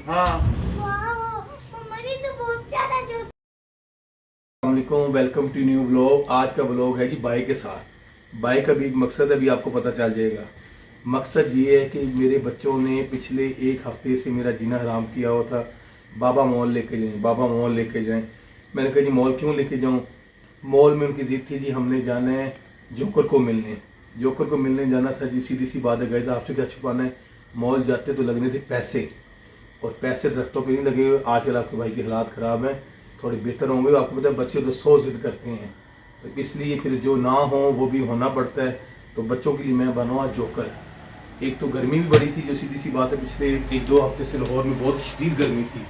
हाँ। अस्सलामुअलैकुम, welcome to new vlog. आज का व्लॉग है जी बाइक के साथ। बाइक का भी एक मकसद है, अभी आपको पता चल जाएगा। मकसद ये है कि मेरे बच्चों ने पिछले एक हफ्ते से मेरा जीना हराम किया हुआ था। बाबा मॉल लेके जाएं, बाबा मॉल लेके जाएं। मैंने कहा जी मॉल क्यों लेके जाऊं? मॉल में उनकी ज़िद थी जी हमने जाना है जोकर को मिलने। जोकर को मिलने जाना था जी, सीधी सी बात है। गए थे, आपसे क्या छुपाना है। मॉल जाते तो लगने थे पैसे, और पैसे दरख्तों पे नहीं लगे हुए। आजकल आपके भाई के हालात ख़राब हैं, थोड़े बेहतर होंगे। आपको पता है बच्चे तो 100 ज़िद करते हैं, तो इसलिए फिर जो ना हो वो भी होना पड़ता है। तो बच्चों के लिए मैं बनवा जोकर। एक तो गर्मी भी बड़ी थी, जो सीधी सी बात है, पिछले 1-2 हफ्ते से लाहौर में बहुत शदीद गर्मी थी,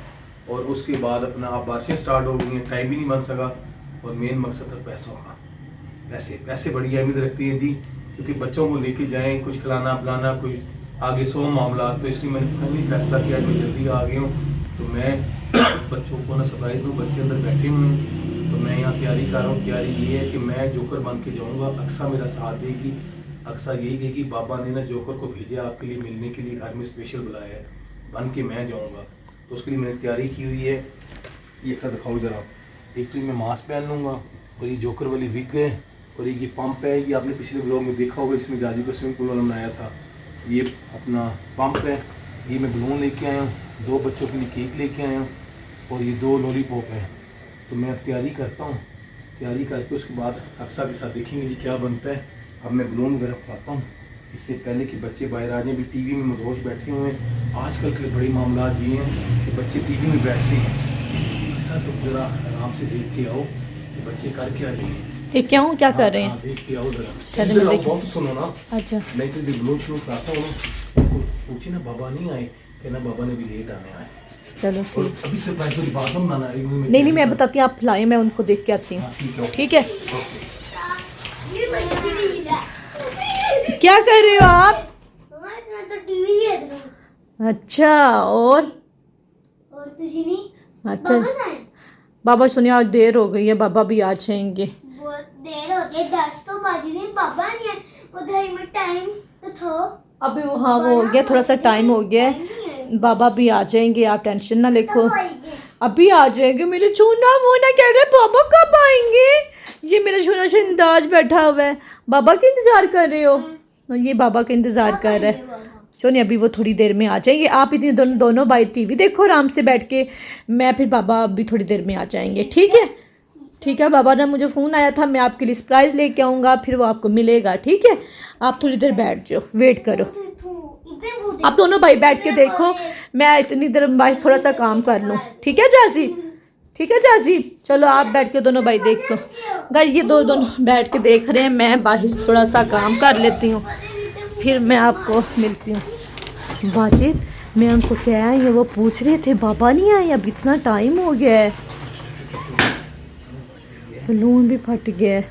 और उसके बाद अपना आप बारिशें स्टार्ट हो गई हैं, टाइम भी नहीं बन सका। और मेन मकसद था पैसों का। पैसे बड़ी अहमियत रखती हैं जी, क्योंकि बच्चों को लेके जाएँ, कुछ खिलाना पिलाना, कोई आगे 100 मामला। तो इसलिए मैंने फाइनली फैसला किया कि मैं जल्दी आ गया हूँ, तो मैं बच्चों को ना सरप्राइज़ दूँ। बच्चे अंदर बैठे हुए हैं, तो मैं यहाँ तैयारी कर रहा हूँ। तैयारी ये है कि मैं जोकर बन के जाऊँगा। अक्सा मेरा साथ देगी। अक्सा यही कहेगी बाबा ने ना जोकर को भेजा आपके लिए मिलने के लिए, घर में स्पेशल बुलाया है, बन के मैं जाऊँगा। तो उसके लिए मैंने तैयारी की हुई है। ये अक्सा दिखाओ इधर आप। एक तो मैं मास्क पहन लूँगा, और ये जोकर वाली विग है, और ये पंप है। ये आपने पिछले ब्लॉग में देखा होगा, इसमें जाजी को स्विमिंग पूल वाला बनाया था। ये अपना पंप है। ये मैं बलून लेके आया हूँ, 2 बच्चों के लिए केक लेके आया हूँ, और ये 2 लॉलीपॉप हैं। तो मैं अब तैयारी करता हूँ। तैयारी करके उसके बाद अक्सा के साथ देखेंगे जी क्या बनता है। अब मैं बलून वगैरह पाता हूँ, इससे पहले कि बच्चे बाहर आ जाएँ। भी टीवी में मदहोश बैठे हुए हैं। आजकल के बड़े मामला ये हैं कि बच्चे टीवी में बैठते हैं। अक्सा तुम ज़रा आराम से देख के आओ कि बच्चे कर क्या रहे हैं। ये क्या हूँ, क्या कर रहे हैं? देख के आओ जरा। चलो मैं देखूं। बहुत सुनो ना। अच्छा, मैं तो ब्लूज शुरू कराता हूँ। पूछे ना बाबा नहीं आए, कहना बाबा ने भी लेट आने आज। चलो और ठीक। अभी सरप्राइज वाली बात हम ना नहीं, मैं बताती हूँ, आप लाए, मैं उनको देख के आती हूँ। ठीक है। क्या कर रहे हो आप? मैं तो टीवी देख रहा हूँ। अच्छा, और तुझे नहीं? अच्छा बाबा आए? बाबा सुनिए, आज देर हो गई है, बाबा भी आ जाएंगे। बहुत देर हो गई, 10 तो बज गए, बाबा नहीं है। उधर में टाइम तो था। अभी हाँ वो हो गया, थोड़ा सा टाइम हो गया है। बाबा भी आ जाएंगे, आप टेंशन ना लेखो। अभी आ जाएंगे। मेरे चूना मोना कह रहे बाबा कब आएंगे। ये मेरा चूना शंदाज बैठा हुआ है। बाबा का इंतजार कर रहे हो? ये बाबा का इंतजार कर रहा है। सोनी अभी वो थोड़ी देर में आ जाएंगे। आप इतने दोनों भाई टीवी देखो आराम से बैठ के। मैं फिर बाबा अभी थोड़ी देर में आ जाएंगे। ठीक है, ठीक है। बाबा ने मुझे फ़ोन आया था, मैं आपके लिए सरप्राइज़ लेके आऊँगा, फिर वो आपको मिलेगा। ठीक है, आप थोड़ी देर बैठ जाओ, वेट करो। आप दोनों भाई बैठ के देखो, मैं इतनी देर भाई थोड़ा सा काम कर लूँ। ठीक है जाजी, ठीक है जाजी। चलो आप बैठ के दोनों भाई देख लो। गाइस ये दोनों बैठ के देख रहे हैं, मैं बाहर थोड़ा सा काम कर लेती हूँ, फिर मैं आपको मिलती हूँ। वाजिद, मैं उनको क्या है, वो पूछ रहे थे बाबा नहीं आए, अब इतना टाइम हो गया है। बलून भी फट गया है।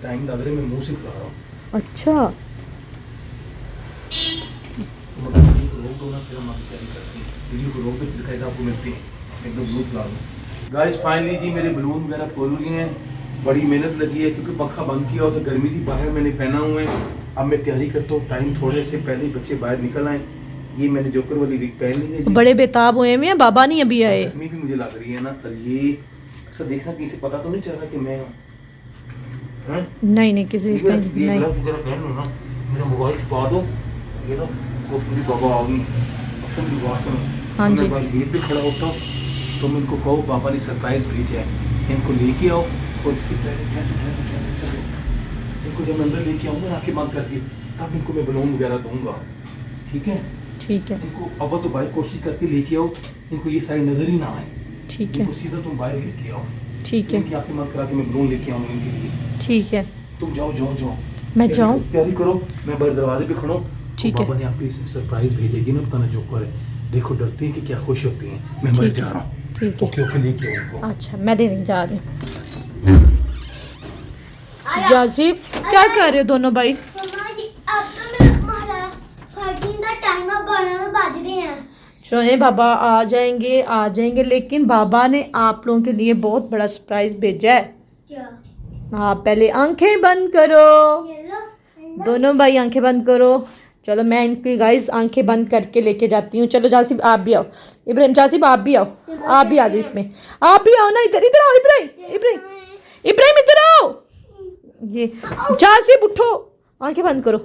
टाइम लग रहा है, मैं मुंह से खा रहा हूँ। अच्छा, वीडियो को रोक दो, फिर कहता आपको मिलते हैं। एकदम ब्लू ला दो। गाइस फाइनली जी मेरे बलून वगैरह खोल लिए हैं। बड़ी मेहनत लगी है, क्योंकि पंखा बंद किया हो तो गर्मी थी, बाहर मैंने पहना हुआ है। अब मैं तैयारी करता हूँ, टाइम थोड़े से पहले बच्चे बाहर निकल आए। ये मैंने जोकर वाली विग पहन ली है जी। बड़े बेताब हुए हैं, बाबा नहीं अभी आए। गर्मी भी मुझे लग रही है ना, और ये अक्सर देखना किसी पता तो नहीं चल रहा कि मैं हूँ। नहीं किसी का नहीं। मेरा मोबाइल छुपा दो। ये ना कोसली बाबा आ गई। अक्सर मेरी बात सुनो। हाँ जी। मैं गेट पे खड़ा होता हूँ, तो मैं इनको कहो बाबा ने सरप्राइज भेजा है, इनको लेके आओ। और इससे पहले इनको जब मैं अंदर लेके आऊँगा आँखें बंद करके, तब इनको मैं बलून वगैरह दूंगा। ठीक है, ठीक है, इनको अव्वल तो बाहर कोशिश करके लेके आओ, इनको ये सारी नजर ही ना आए। ठीक है, इनको सीधा तुम बाहर लेके आओ। ठीक है, इनकी आंखें बंद करा के मैं बलून लेके आऊंगा इनके लिए। ठीक है। तुम जाओ जाओ जाओ। मैं जाऊँ? तैयारी करो, मैं बाहर दरवाजे पे खड़ा हूँ। ठीक है। बाबा ने आपको सरप्राइज भेजेगी ना, बताना जोकर है। देखो डरते हैं कि क्या खुश होते हैं। मैं बाहर जा रहा हूँ। ठीक है। ओके ओके, लेके आओ उनको। अच्छा, मैं देने जा रही हूँ। जाजिब, क्या कर रहे हो दोनों भाई? अब तो मेरा हमारा पार्टी का टाइम अब 12 बज रहे हैं। सुनिए बाबा आ जाएंगे, लेकिन बाबा ने आप लोगों के लिए बहुत बड़ा सरप्राइज भेजा है। क्या? आप पहले आंखें बंद करो, ये लो। दोनों भाई आंखें बंद करो। चलो मैं इनकी गाइस आंखें बंद करके लेके जाती हूँ। चलो जासिब आप भी आओ, इब्राहिम जासिब आप भी आओ, आप भी आ जाओ इसमें, आप भी आओ ना, इधर इधर आओ इब्राहिम, इब्राहिम इब्राहिम इधर आओ। ये जासिब उठो, आंखें बंद करो,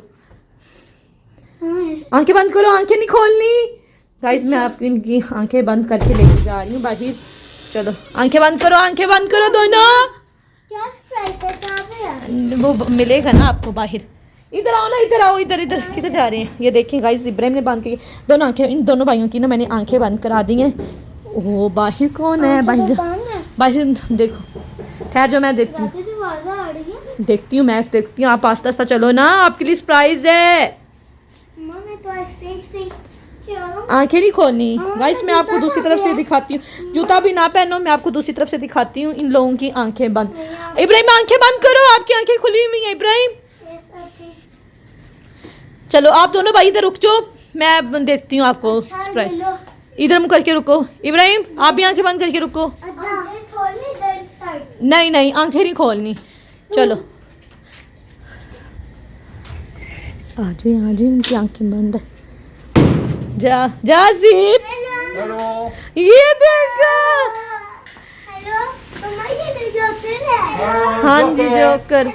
आंखें बंद करो, आंखें नहीं खोलनी गाइस। मैं आपकी इनकी आंखें बंद करके लेके जा रही हूँ बाहर। चलो आंखें बंद करो, आंखें बंद करो दोनों। क्या सरप्राइज है? कहाँ पे है? वो मिलेगा ना आपको बाहर। इधर आओ ना, इधर आओ, इधर इधर किधर जा रहे हैं? ये देखें गाइस, इब्राहिम ने बंद की दोनों आंखें, इन दोनों भाइयों की ना मैंने आंखें बंद करा दी हैं। ओह बाहर कौन है? बाहर बाहर देखो, खैर जो मैं देखती हूँ, देखती हूँ, मैं देखती हूँ। आप आस्ता आस्ता चलो ना, आपके लिए सरप्राइज है। आंखें नहीं खोलनी गाइस, मैं आपको दूसरी तरफ से दिखाती हूँ। जूता भी ना पहनो, मैं आपको दूसरी तरफ से दिखाती हूँ। इन लोगों की आंखें बंद। इब्राहिम आंखें बंद करो, आपकी आंखें खुली हुई हैं इब्राहिम। चलो आप दोनों भाई इधर रुक जाओ, मैं देखती हूँ आपको सरप्राइज। इधर मुँह करके रुको इब्राहिम, आप भी आंखें बंद करके रुको। नहीं नहीं आंखें नहीं खोलनी। चलो आ जाए उनकी आंखें बंद है। जाजीब हेलो, ये देखो। हेलो मम्मा, ये जोकर है। हाँ जी जोकर।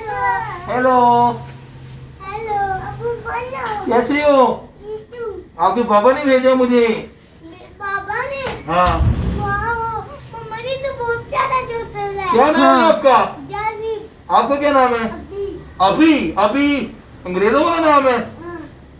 हेलो, हेलो अबू बोलो। कैसी हो? आपके पापा ने भेजा मुझे। पापा ने? हाँ। वाह मम्मा, ये तो बहुत प्यारा जोकर है। क्या नाम है आपका? जाजीब। आपका क्या नाम है? अभी। अभी अभी अंग्रेजों वाला नाम है।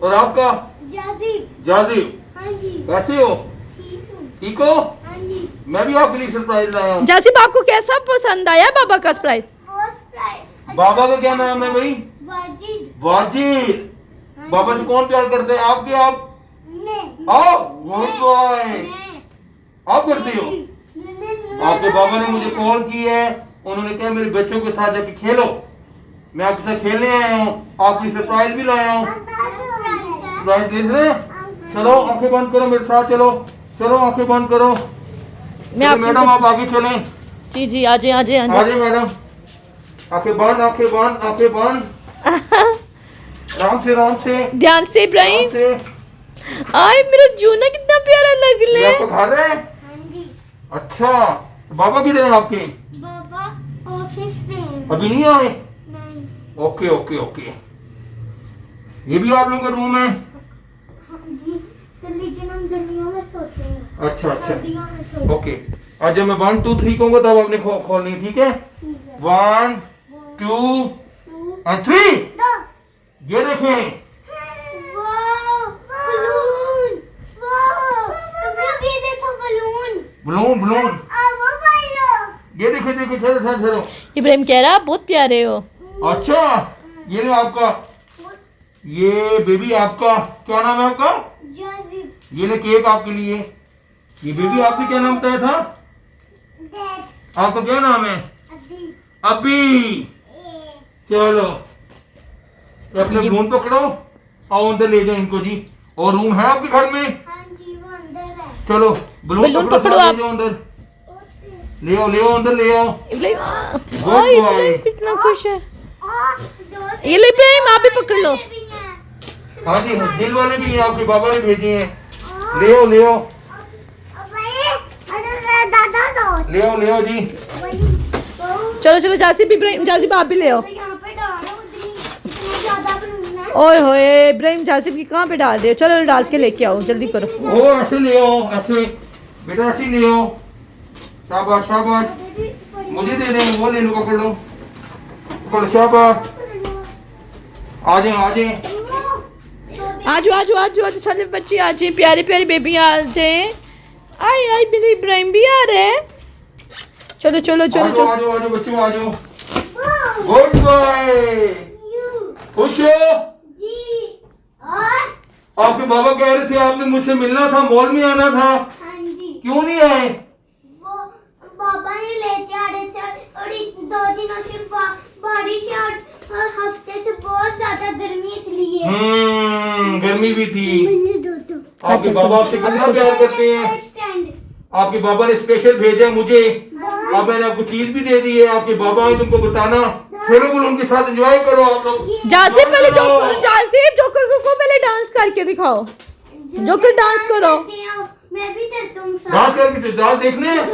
और आपका? जाजीब। जाजिब। हाँ जी। कैसे हो? ठीक हूँ। ठीक हो? हाँ जी। मैं भी आपके लिए सरप्राइज लाया हूँ। जासिब आपको कैसा पसंद आया बाबा का सरप्राइज? बहुत सरप्राइज। बाबा का क्या नाम है भाई? वाजिद। वाजिद। बाबा से कौन प्यार करते हैं? आपके आप? मैं। आओ गुड बॉय। मैं। आप करती हो? आपके बाबा ने मुझे कॉल की है, उन्होंने कहा मेरे बच्चों के साथ जाके खेलो। मैं आपके साथ खेलने आया हूँ, आपके लिए सरप्राइज भी लाया हूँ। सरप्राइज ले रहे हैं? चलो आंखें बंद करो मेरे साथ, चलो चलो आंखें बंद करो। मैं मैडम आप आगे चलें। जी जी आ जाए आ जाए आ जाए मैडम। आंखें बंद, आंखें बंद, आंखें बंद। आराम से, आराम से, ध्यान से आराम इब्राहिम। से। आय मेरा जूना कितना प्यारा लग ये ले। आपको खा रहे हैं? हाँ जी। अच्छा, बाबा किधर हैं आपके? बाबा ऑफिस में। अभी नहीं आए? नहीं। Okay okay okay. ये भी आप लोगों का रूम है? हाँ जी, तो लेकिन हम गर्मियों में सोते हैं। अच्छा अच्छा, सर्दियों में सोते ओके। आज जब मैं 1 2 3 कहूँगा तब आपने खोलनी, ठीक है? 1 2 and 3। ये देखें, वाह, बलून। वाह, अब ये देखो बलून। Balloon balloon. अब वो बलून। ये देखे देखे, ठहरो ठहरो ठहरो। इब्राहिम कह रहा आप बहुत प्यारे हो। अच्छा, ये लो आपका, ये बेबी आपका, क्या नाम है आपका? जाजिब। ये ले केक आपके लिए। ये बेबी आपने क्या नाम बताया था? डैड। आपका क्या नाम है? अभी। अभी। चलो अपने बलून पकड़ो, आओ अंदर ले जाओ इनको जी। और रूम है आपके घर में? हाँ जी, वो अंदर है। चलो बलून बलून पकड़ो पकड़ो, आप। ले जाओ अंदर, ले आओ अंदर ले आओ। इब्राहिम Good ओए boy। इब्राहिम कितना खुश है। दोस्त ये ले इब्राहिम आप भी पकड़ लो। भी हैं। हाँ जी, दिल वाले भी हैं, आपके बाबा ने भेजे हैं। ले आओ ले आओ दादा दो। ले आओ जी। चलो चलो जासिब इब्राहिम, जासिब आप भी ले आओ। यहाँ पे डालो, इतनी ज्यादा बलून है। ओए होए इब्राहिम जासिब की कहाँ पे डाल दे? चलो डाल के लेके आओ, जल्दी करो। ओ ऐसे ले आओ, ऐसे बेटा, ऐसे ले आओ। शाबाश शाबाश। मुझे दे दें, वो ले लो, पकड़ लो, पकड़, शाबाश। आ जाए आ जाए। आजो आजो आजो आजो सारे बच्चे आ जाए, प्यारे प्यारे बेबी आ जाए। आई आई मेरे इब्राहिम भी आ रहे हैं। चलो चलो चलो आ चलो। जाओ बच्चों आ जाओ। Good boy. खुश हो? जी। और आपके बाबा कह रहे थे आपने मुझसे मिलना था, मॉल में आना था, हाँ जी, क्यों नहीं आए? वो पापा ने लेते आ रहे थे और 2 दिनों से बारिश और हफ्ते से बहुत ज्यादा गर्मी, इसलिए गर्मी भी थी। दो आपके बाबा आपसे कितना प्यार करते हैं। स्टैंड। आपके बाबा ने स्पेशल भेजा मुझे, अब मैंने आपको चीज भी दे दी है। आपके बाबा आए तुमको बताना। खेलो बलून के साथ, एंजॉय करो आप लोग। जासिम पहले जोकर को पहले डांस करके दिखाओ। जोकर डांस करो। मैं भी करता हूँ साथ। डांस करके डांस देखने हैं?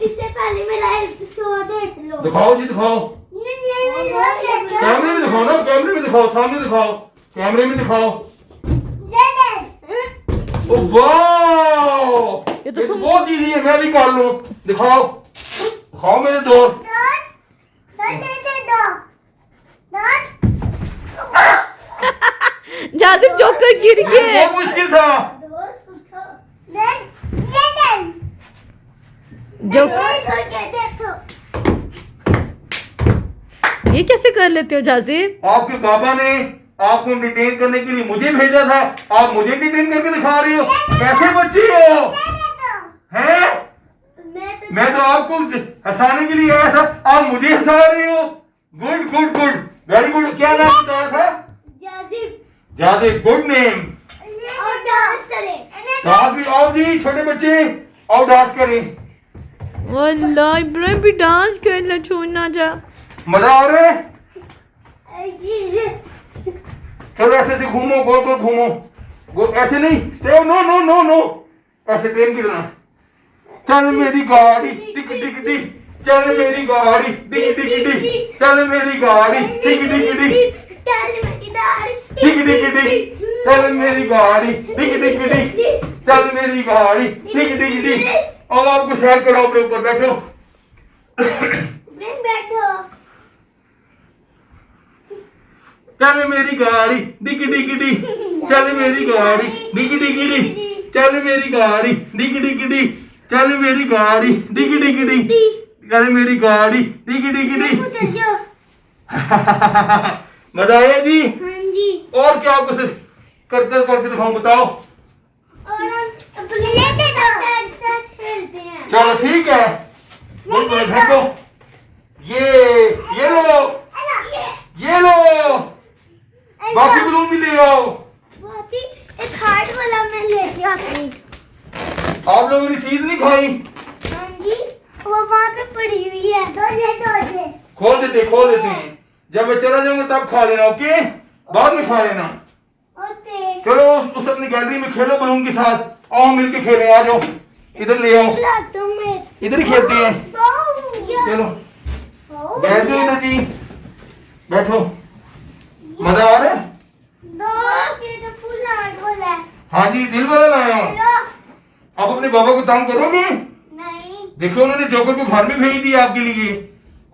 इससे पहले मेरा एक शो देख लो। दिखाओ जी, दिखाओ। कैमरे में दिखाओ ना, कैमरे में दिखाओ, सामने दिखाओ, कैमरे में दिखाओ। ओ वाह, ये तो ये तुम- बहुत इजी है, मैं भी कर लूं। दिखाओ, दिखाओ मेरे डोर। जासिम जोकर गिर ये गए। बहुत मुश्किल था। ये कैसे कर लेते हो जासिम? आपके बाबा ने आपको एंटरटेन करने के लिए मुझे भेजा था, आप मुझे एंटरटेन करके दिखा रही हो। कैसे बच्ची हो हैं? मैं तो आपको हंसाने के लिए आया था, आप मुझे हंसा रही हो। Good good good, very good. क्या नाम बताया था? जादे, गुड नेम। डांस भी आओ जी, छोटे बच्चे आओ डांस करें। वल्लाह इब्राहिम भी डांस करना छोड़ना जा। मजा आ रहा है? चलो ऐसे से घूमो, गोल गोल घूमो, ऐसे नहीं, stay, no no no no, ऐसे ट्रेन की तरह। चल मेरी गाड़ी टिक टिक टिक, चल मेरी गाड़ी टिक टिक टिक, चल मेरी गाड़ी टिक टिक टिक, टिक टिक टिक, चल मेरी गाड़ी टिक टिक टिक, चल मेरी गाड़ी टिक टिक टिक। अब आपको सैर करो, अपने ऊपर बैठो। चल मेरी गाड़ी डिग डिग डी, चल मेरी गाड़ी डिग डिग डी, चल मेरी गाड़ी डिग डिग डी, चल मेरी गाड़ी डिग डिग डी, चल मेरी गाड़ी डिग डिग डी। मजा आया जी? और क्या आपको करके करके दिखाऊं, बताओ। चलो ठीक है, घर को ये लो, ये लो, बाकी बलून भी ले आओ। एक हार्ड वाला मैं लेके आती हूँ। आप लोगों ने चीज नहीं खाई? हाँ जी, वो वहाँ पे पड़ी हुई है। दो खोल देते हैं। जब मैं चला जाऊंगा तब खा लेना, ओके? बाद में खा लेना। ओके। चलो उस अपनी गैलरी में खेलो बलून के साथ। आओ मिलके खेलें, आ जाओ, इधर ले आओ, इधर ही खेलते हैं। चलो बैठ जाओ इधर जी, बैठो। मजा आ रहा है? ये तो फुल हार्ड वाला है। हाँ जी, दिल वाला लाया हूँ। आप अपने बाबा को तंग करोगे? नहीं। देखो उन्होंने जोकर को घर में भेज दिया आपके लिए।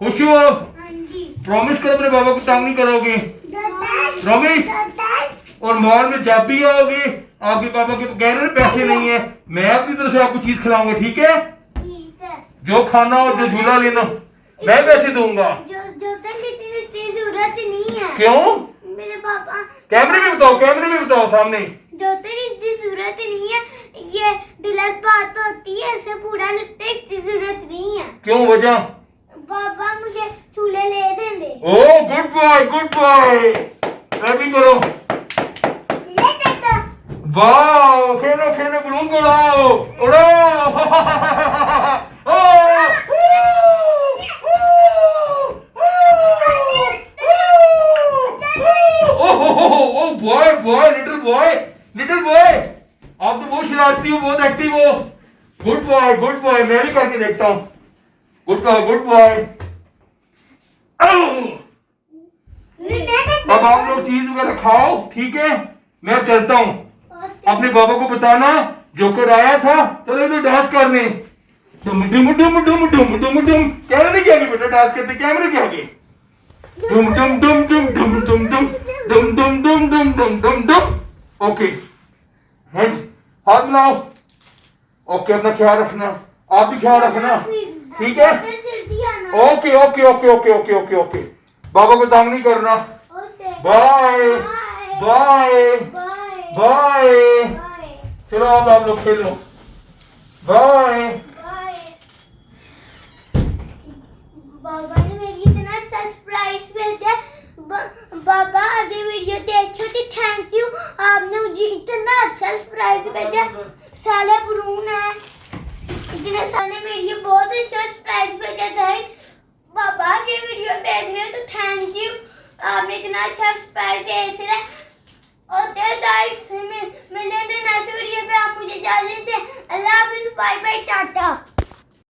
खुश हो आप? हाँ जी। प्रॉमिस करो अपने बाबा को तंग नहीं करोगे। प्रॉमिस। और मॉल में जब भी आओगे आपके पापा के कह रहे पैसे नहीं है, मैं अपनी तरफ से आपको चीज खिलाऊंगा, ठीक है? ठीक है। जो खाना हो, जो झूला लेना, मैं पैसे दूंगा। जो इसकी जरूरत नहीं है। क्यों? मेरे पापा कैमरे में बताओ, कैमरे में बताओ सामने। जो इसकी जरूरत नहीं है, ये गलत बात होती है, ऐसे पूरा लगता है, इसकी जरूरत नहीं है। क्यों, वजह? पापा मुझे चूल्हे ले देंगे। ओ गुड बॉय, गुड बॉय। भी करो। वाह, खेलो खेलो, बलून को उड़ाओ, उड़ाओ। Oh boy boy, little boy, आप तो बहुत शरारती हो, बहुत एक्टिव हो। गुड बॉय, गुड बॉय, मैं भी करके देखता हूँ। Good boy, good boy. अब आप लोग चीज वगैरह खाओ, ठीक है? मैं चलता हूँ। अपने बाबा को बताना जोकर आया था, चलो इधर डांस करने। डुम डुम डुम डुम डुम डुम डुम, कैमरे के आगे बेटा डांस करते, कैमरे के आगे। डुम डुम डुम डुम डुम डुम डुम डुम डुम डुम डुम डुम डुम डुम। ओके, हाथ मिलाओ। ओके, अपना ख्याल रखना, आप भी ख्याल रखना, ठीक है? Okay okay okay okay okay okay okay, बाबा को तंग नहीं करना। Bye bye bye. चलो आप लोग खेलो, बाय। बाबा ने मेरी इतना सरप्राइज भेजा। बाबा आगे वीडियो देखो तो थैंक यू, आपने मुझे इतना अच्छा सरप्राइज भेजा। साले बलून है, इतने साले मेरे लिए बहुत अच्छा सरप्राइज भेजा था। बाबा ये वीडियो देख रहे हो तो थैंक यू, आपने इतना अच्छा सरप्राइज देख रहे और गाइस मिलेंगे नेक्स्ट वीडियो पे। आप मुझे इजाजत दें। अल्लाह हाफिज, बाय बाय, टाटा।